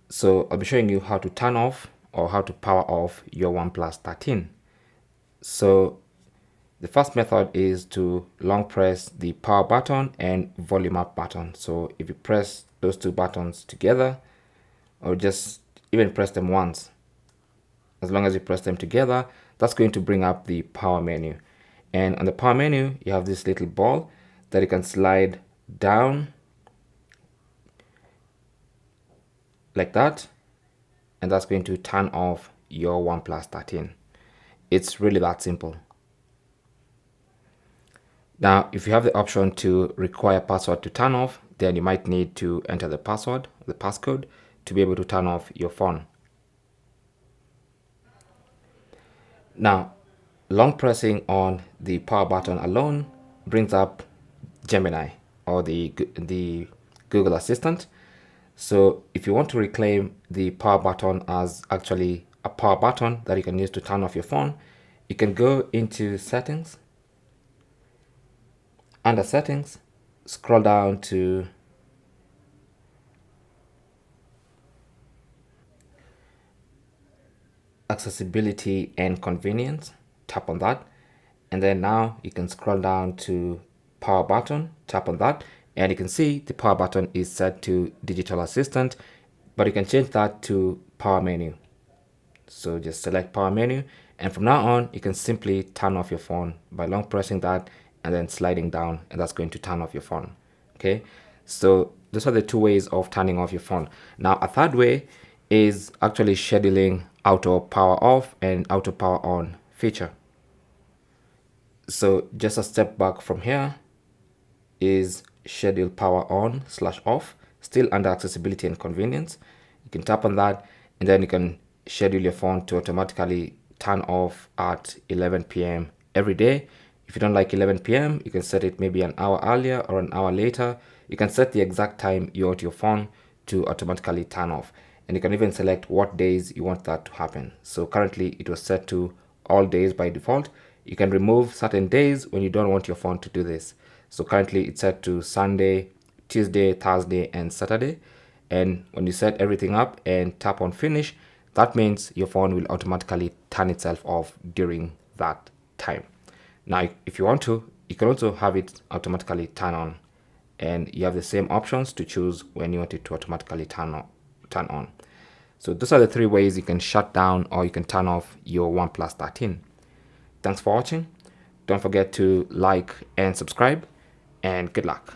So I'll be showing you how to turn off or how to power off your OnePlus 13. So the first method is to long press the power button and volume up button. So if you press those two buttons together, or just even press them once, as long as you press them together, that's going to bring up the power menu. And on the power menu, you have this little ball that you can slide down like that, and that's going to turn off your OnePlus 13. It's really that simple. Now, if you have the option to require password to turn off, then you might need to enter the password, the passcode, to be able to turn off your phone. Now, long pressing on the power button alone brings up Gemini, or the Google Assistant. So if you want to reclaim the power button as actually a power button that you can use to turn off your phone, you can go into settings. Under settings, scroll down to accessibility and convenience, tap on that, and then now you can scroll down to power button, tap on that, and you can see the power button is set to digital assistant, but you can change that to power menu. So just select power menu, and from now on you can simply turn off your phone by long pressing that and then sliding down, and that's going to turn off your phone. Okay, so those are the two ways of turning off your phone. Now a third way is actually scheduling auto power off and auto power on feature. So just a step back from here is schedule power on / off, still under accessibility and convenience. You can tap on that, and then you can schedule your phone to automatically turn off at 11 p.m. every day. If you don't like 11 p.m., you can set it maybe an hour earlier or an hour later. You can set the exact time you want your phone to automatically turn off, and you can even select what days you want that to happen. So currently it was set to all days by default. You can remove certain days when you don't want your phone to do this. So currently it's set to Sunday, Tuesday, Thursday, and Saturday. And when you set everything up and tap on finish, that means your phone will automatically turn itself off during that time. Now, if you want to, you can also have it automatically turn on, and you have the same options to choose when you want it to automatically turn on. So those are the three ways you can shut down or you can turn off your OnePlus 13. Thanks for watching. Don't forget to like and subscribe, and good luck.